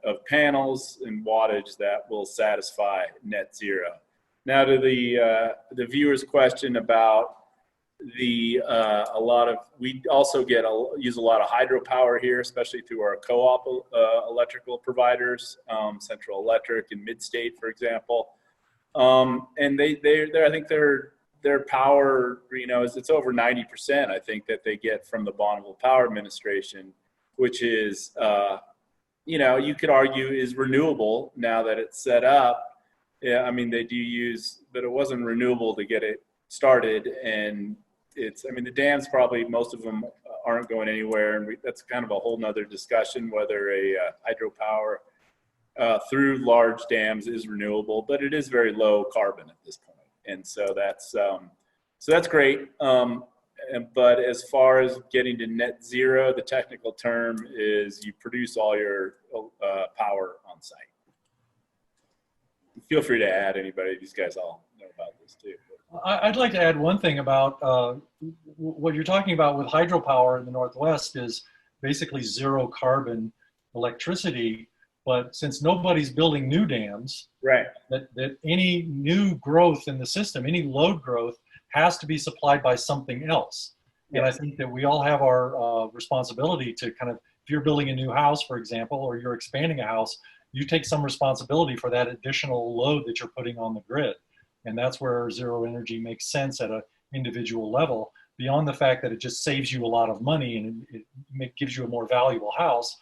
of panels and wattage that will satisfy net zero. Now to the viewer's question about we also use a lot of hydropower here, especially through our co-op electrical providers, Central Electric and Midstate, for example. And I think their power, it's over 90%, I think, that they get from the Bonneville Power Administration, which is, you could argue is renewable now that it's set up. Yeah, I mean, they do use, but it wasn't renewable to get it started. And the dams probably, most of them aren't going anywhere. And that's kind of a whole nother discussion, whether a hydropower through large dams is renewable, but it is very low carbon at this point. And so that's great. But as far as getting to net zero, the technical term is you produce all your power on site. Feel free to add anybody. These guys all know about this too. I'd like to add one thing about what you're talking about with hydropower in the Northwest is basically zero carbon electricity. But since nobody's building new dams, right, that any new growth in the system, any load growth has to be supplied by something else. And I think that we all have our responsibility to kind of, if you're building a new house, for example, or you're expanding a house, you take some responsibility for that additional load that you're putting on the grid. And that's where zero energy makes sense at an individual level, beyond the fact that it just saves you a lot of money and it gives you a more valuable house.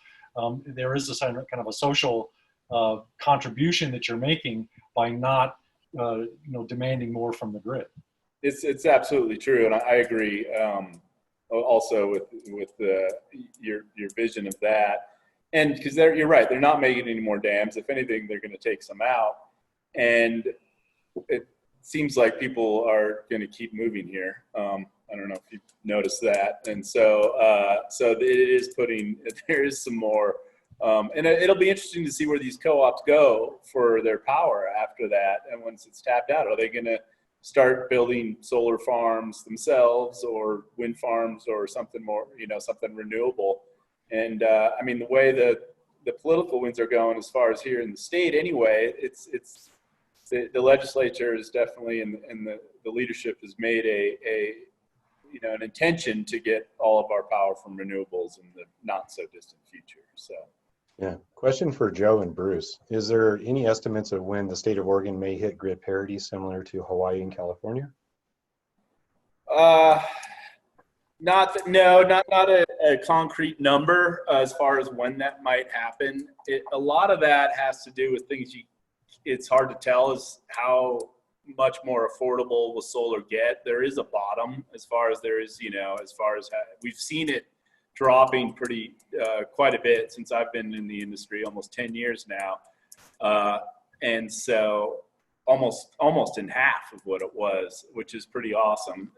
There is this kind of a social contribution that you're making by not demanding more from the grid. It's absolutely true, and I agree. Also with your vision of that, and because you're right, they're not making any more dams. If anything, they're going to take some out, and it seems like people are going to keep moving here. I don't know if you've noticed that, and so it is there is some more, and it'll be interesting to see where these co-ops go for their power after that, and once it's tapped out, are they going to start building solar farms themselves or wind farms or something more, something renewable? And the way that the political winds are going, as far as here in the state anyway, it's the legislature is definitely and the leadership has made an intention to get all of our power from renewables in the not so distant future. So yeah, question for Joe and Bruce. Is there any estimates of when the state of Oregon may hit grid parity similar to Hawaii and California? Not a concrete number as far as when that might happen. A lot of that has to do with things it's hard to tell is how much more affordable will solar get. There is a bottom as far as there is, as far as we've seen it dropping quite a bit since I've been in the industry, almost 10 years now. And so almost in half of what it was, which is pretty awesome.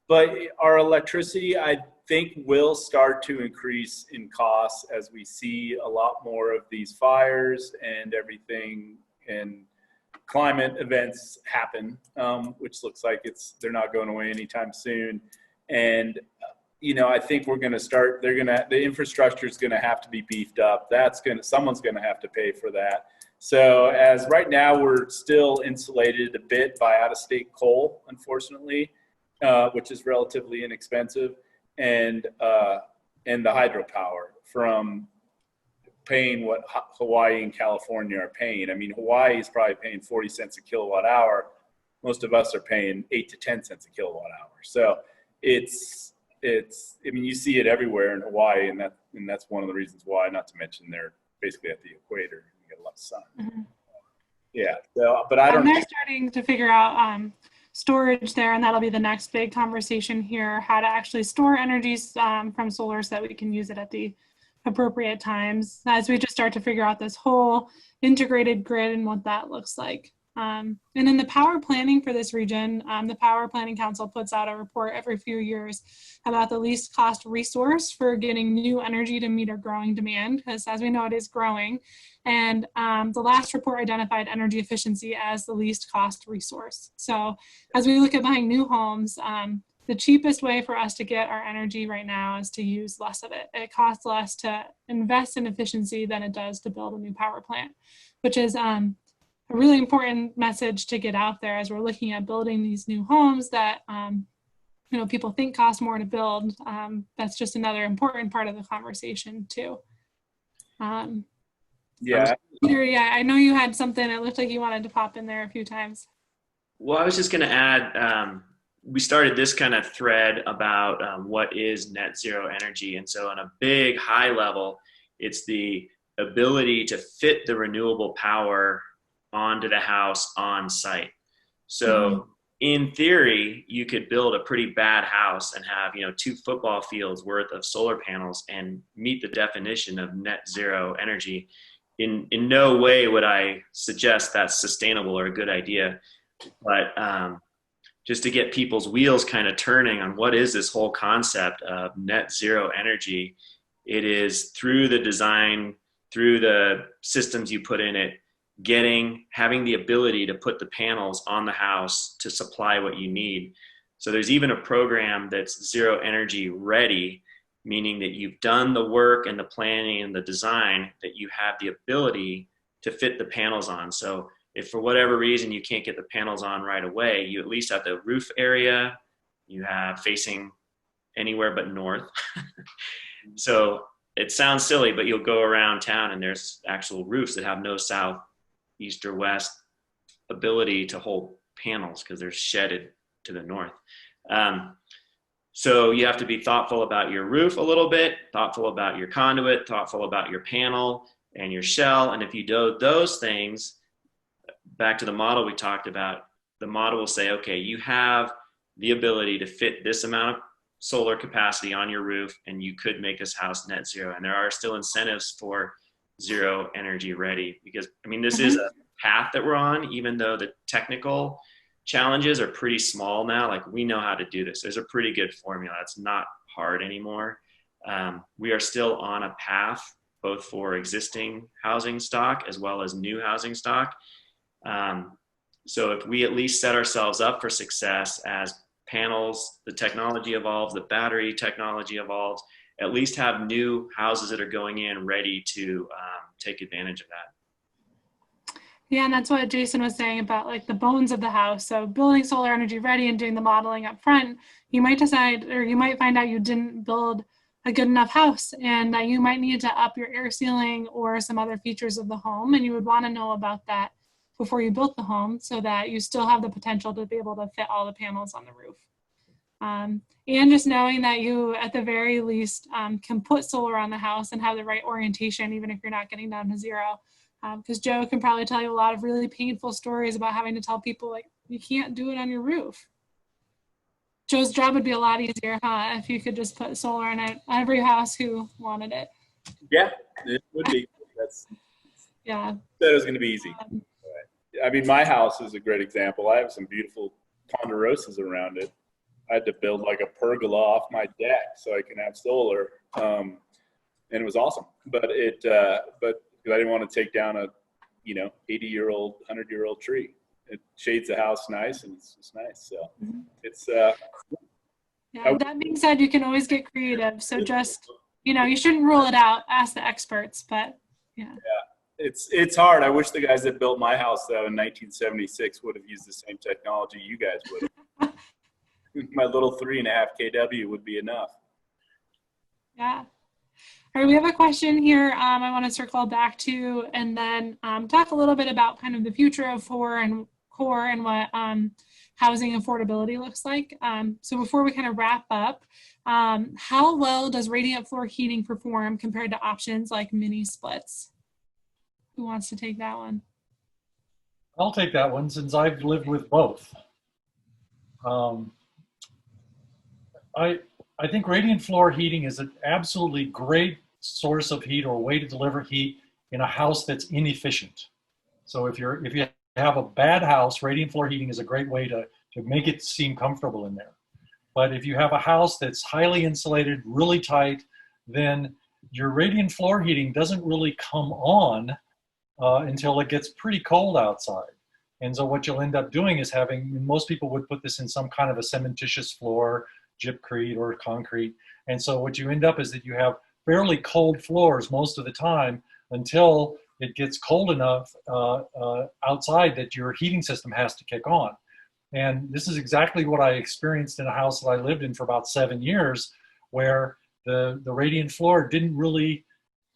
But our electricity, I think, will start to increase in costs as we see a lot more of these fires and everything and climate events happen, which looks like they're not going away anytime soon. And, I think we're going to start, the infrastructure is going to have to be beefed up. Someone's going to have to pay for that. So as right now, we're still insulated a bit by out-of-state coal, unfortunately. Which is relatively inexpensive, and the hydropower from paying what Hawaii and California are paying. I mean, Hawaii is probably paying 40 cents a kilowatt hour. Most of us are paying 8 to 10 cents a kilowatt hour. So you see it everywhere in Hawaii, and that's one of the reasons why. Not to mention they're basically at the equator. You get a lot of sun. Mm-hmm. Yeah. So, but I don't. They're starting to figure out storage there, and that'll be the next big conversation here, how to actually store energy from solar so that we can use it at the appropriate times as we just start to figure out this whole integrated grid and what that looks like. And in the power planning for this region, the Power Planning Council puts out a report every few years about the least cost resource for getting new energy to meet our growing demand, because as we know, it is growing. And the last report identified energy efficiency as the least cost resource. So as we look at buying new homes, the cheapest way for us to get our energy right now is to use less of it. It costs less to invest in efficiency than it does to build a new power plant, which is a really important message to get out there as we're looking at building these new homes that people think cost more to build. That's just another important part of the conversation too. Yeah. Peter, I know you had something. It looked like you wanted to pop in there a few times. Well, I was just going to add, we started this kind of thread about what is net zero energy. And so on a big high level, it's the ability to fit the renewable power onto the house on site. So in theory, you could build a pretty bad house and have 2 football fields worth of solar panels and meet the definition of net zero energy. In no way would I suggest that's sustainable or a good idea, but just to get people's wheels kind of turning on what is this whole concept of net zero energy. It is through the design, through the systems you put in it, having the ability to put the panels on the house to supply what you need. So there's even a program that's zero energy ready, meaning that you've done the work and the planning and the design that you have the ability to fit the panels on. So if for whatever reason you can't get the panels on right away, you at least have the roof area you have facing anywhere but north. So it sounds silly, but you'll go around town and there's actual roofs that have no south, east, or west ability to hold panels because they're shedded to the north. So you have to be thoughtful about your roof a little bit, thoughtful about your conduit, thoughtful about your panel and your shell. And if you do those things, back to the model we talked about, the model will say, okay, you have the ability to fit this amount of solar capacity on your roof, and you could make this house net zero. And there are still incentives for zero energy ready, because this is a path that we're on, even though the technical challenges are pretty small now. Like, we know how to do this. There's a pretty good formula. It's not hard anymore. We are still on a path, both for existing housing stock as well as new housing stock. So if we at least set ourselves up for success as panels, the technology evolves, the battery technology evolves, at least have new houses that are going in ready to take advantage of that. Yeah, and that's what Jason was saying about like the bones of the house. So building solar energy ready and doing the modeling up front, you might decide, or you might find out you didn't build a good enough house and that you might need to up your air sealing or some other features of the home. And you would want to know about that before you built the home so that you still have the potential to be able to fit all the panels on the roof. And just knowing that you, at the very least, can put solar on the house and have the right orientation, even if you're not getting down to zero. Because Joe can probably tell you a lot of really painful stories about having to tell people, like, you can't do it on your roof. Joe's job would be a lot easier, huh, if you could just put solar on every house who wanted it. Yeah, it would be. Yeah. Said it was going to be easy. I mean, my house is a great example. I have some beautiful ponderosas around it. I had to build like a pergola off my deck so I can have solar, and it was awesome. But but I didn't want to take down a 80-year-old, 100-year-old tree. It shades the house nice, and it's nice. So it's yeah. That being said, you can always get creative. So just you shouldn't rule it out. Ask the experts. But yeah. It's hard. I wish the guys that built my house though in 1976 would have used the same technology you guys would have. My little 3.5 kW would be enough. Yeah. All right, we have a question here I want to circle back to, and then talk a little bit about kind of the future of core and what housing affordability looks like. So before we kind of wrap up, how well does radiant floor heating perform compared to options like mini splits? Who wants to take that one? I'll take that one since I've lived with both. I think radiant floor heating is an absolutely great source of heat or way to deliver heat in a house that's inefficient. So if you have a bad house, radiant floor heating is a great way to make it seem comfortable in there. But if you have a house that's highly insulated, really tight, then your radiant floor heating doesn't really come on until it gets pretty cold outside. And so what you'll end up doing is most people would put this in some kind of a cementitious floor, gypcrete or concrete. And so what you end up is that you have fairly cold floors most of the time until it gets cold enough outside that your heating system has to kick on. And this is exactly what I experienced in a house that I lived in for about 7 years, where the radiant floor didn't really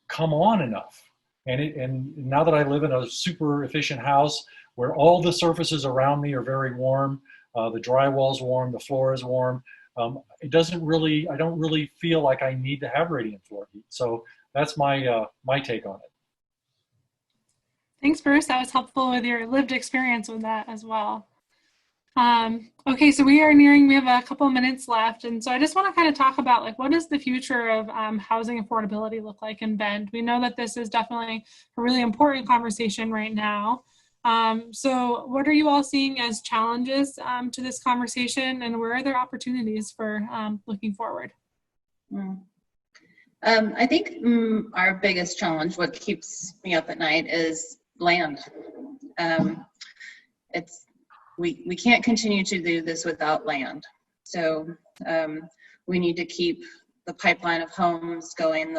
come on enough. And now that I live in a super efficient house where all the surfaces around me are very warm, the drywall's warm, the floor is warm, I don't really feel like I need to have radiant floor heat. So that's my take on it. Thanks, Bruce. That was helpful with your lived experience with that as well. Okay, so we have a couple of minutes left. And so I just want to kind of talk about, like, what does the future of housing affordability look like in Bend? We know that this is definitely a really important conversation right now. So what are you all seeing as challenges to this conversation, and where are there opportunities for looking forward? I think our biggest challenge, what keeps me up at night, is land. We can't continue to do this without land. So we need to keep the pipeline of homes going.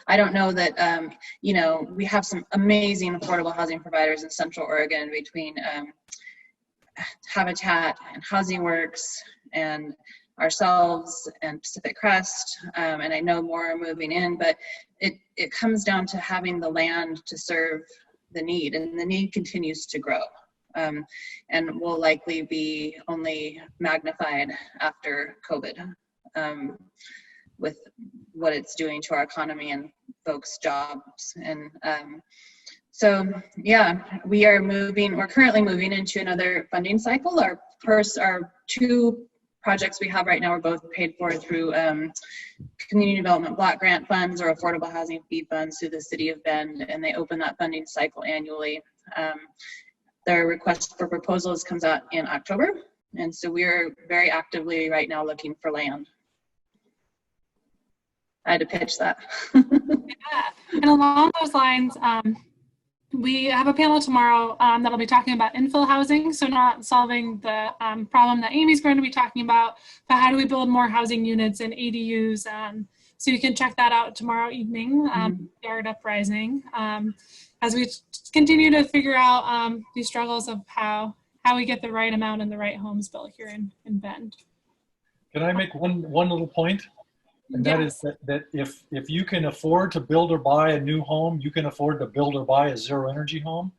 I don't know that, we have some amazing affordable housing providers in Central Oregon between Habitat and Housing Works and ourselves and Pacific Crest, and I know more are moving in, but it comes down to having the land to serve the need, and the need continues to grow. And will likely be only magnified after COVID, with what it's doing to our economy and folks' jobs. And so, yeah, we're currently moving into another funding cycle. Our two projects we have right now are both paid for through community development block grant funds or affordable housing fee funds through the city of Bend, and they open that funding cycle annually. Their request for proposals comes out in October, and so we're very actively right now looking for land. I had to pitch that. Yeah, and along those lines, we have a panel tomorrow that'll be talking about infill housing, so not solving the problem that Amy's going to be talking about, but how do we build more housing units and ADUs. So you can check that out tomorrow evening, Yard Uprising, as we continue to figure out these struggles of how we get the right amount and the right homes built here in Bend. Can I make one little point? And that is that if you can afford to build or buy a new home, you can afford to build or buy a zero energy home.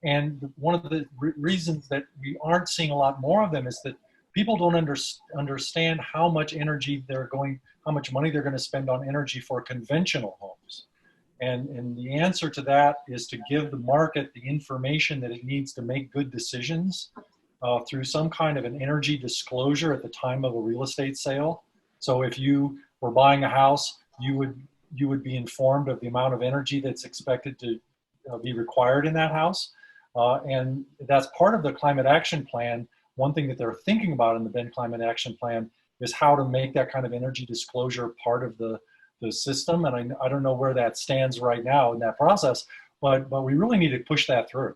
And one of the reasons that we aren't seeing a lot more of them is that people don't understand how much energy how much money they're going to spend on energy for conventional homes. And the answer to that is to give the market the information that it needs to make good decisions through some kind of an energy disclosure at the time of a real estate sale. So if you were buying a house, you would be informed of the amount of energy that's expected to be required in that house. And that's part of the climate action plan. One thing that they're thinking about in the Bend Climate Action Plan is how to make that kind of energy disclosure part of the system. And I don't know where that stands right now in that process, but we really need to push that through.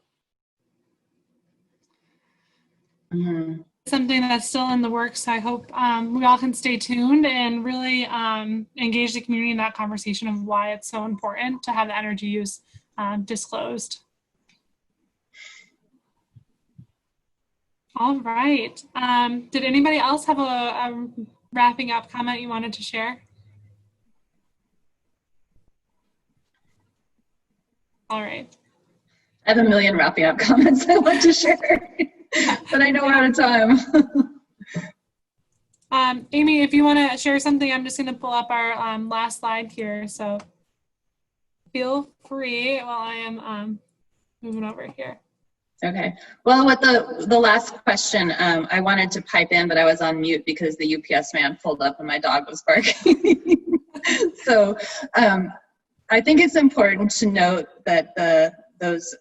Mm-hmm. Something that's still in the works. I hope we all can stay tuned and really engage the community in that conversation of why it's so important to have the energy use disclosed. All right. Did anybody else have a wrapping up comment you wanted to share? All right. I have a million wrapping up comments I want to share, but I know we're out of time. Amy, if you want to share something, I'm just going to pull up our last slide here. So feel free while I am moving over here. Okay. Well, with the last question, I wanted to pipe in, but I was on mute because the UPS man pulled up and my dog was barking. So I think it's important to note that those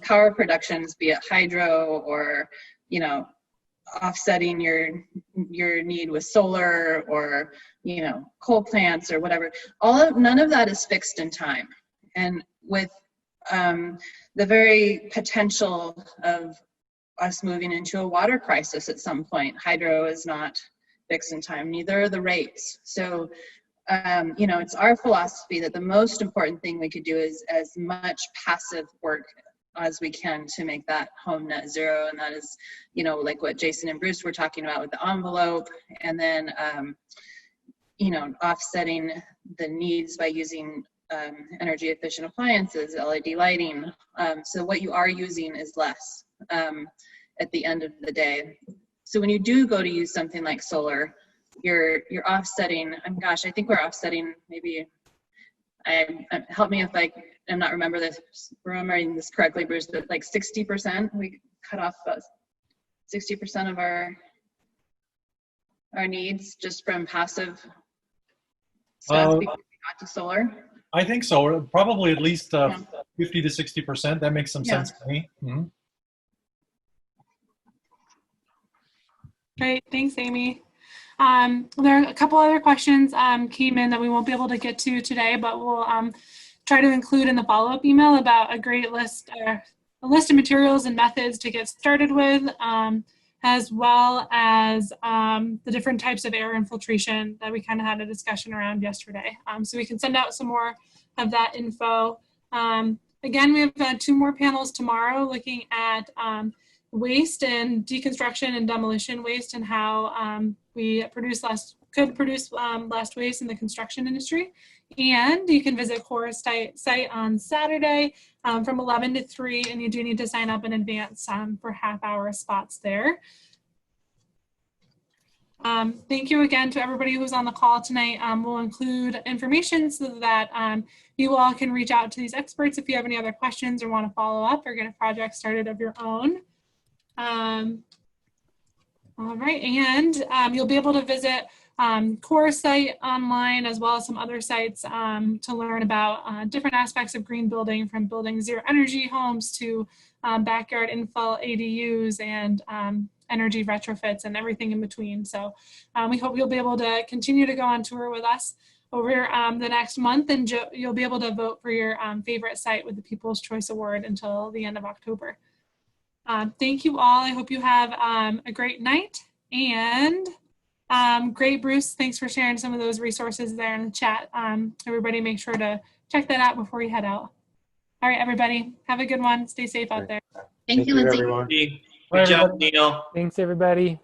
power productions, be it hydro or offsetting your need with solar or coal plants or whatever, none of that is fixed in time. And with the very potential of us moving into a water crisis at some point, hydro is not fixed in time, neither are the rates. So it's our philosophy that the most important thing we could do is as much passive work as we can to make that home net zero. And that is, like what Jason and Bruce were talking about with the envelope, and then, offsetting the needs by using energy efficient appliances, LED lighting. So what you are using is less at the end of the day. So when you do go to use something like solar, you're offsetting, I think we're offsetting maybe, help me if I'm not remembering this correctly, Bruce, but like 60%, we cut off about 60% of our needs just from passive stuff because we got to solar. I think so. Probably at least 50 to 60%. That makes some sense to me. Mm-hmm. Great. Thanks, Amy. There are a couple other questions came in that we won't be able to get to today, but we'll try to include in the follow-up email about a great list, a list of materials and methods to get started with, as well as the different types of air infiltration that we kind of had a discussion around yesterday. So we can send out some more of that info. Again, we have 2 more panels tomorrow looking at waste and deconstruction and demolition waste and how we could produce less waste in the construction industry. And you can visit Core's site on Saturday from 11 to 3, and you do need to sign up in advance for half-hour spots there. Thank you again to everybody who's on the call tonight. We'll include information so that you all can reach out to these experts if you have any other questions or want to follow up or get a project started of your own. All right, and you'll be able to visit Core's site online as well as some other sites to learn about different aspects of green building, from building zero energy homes to backyard infill ADUs and energy retrofits and everything in between. So we hope you'll be able to continue to go on tour with us over the next month, and you'll be able to vote for your favorite site with the People's Choice Award until the end of October. Thank you all. I hope you have a great night, and great, Bruce. Thanks for sharing some of those resources there in the chat. Everybody make sure to check that out before you head out. All right, everybody, have a good one. Stay safe out there. Thank you, Lindsay. Everyone. Good job, Neil. Thanks, everybody.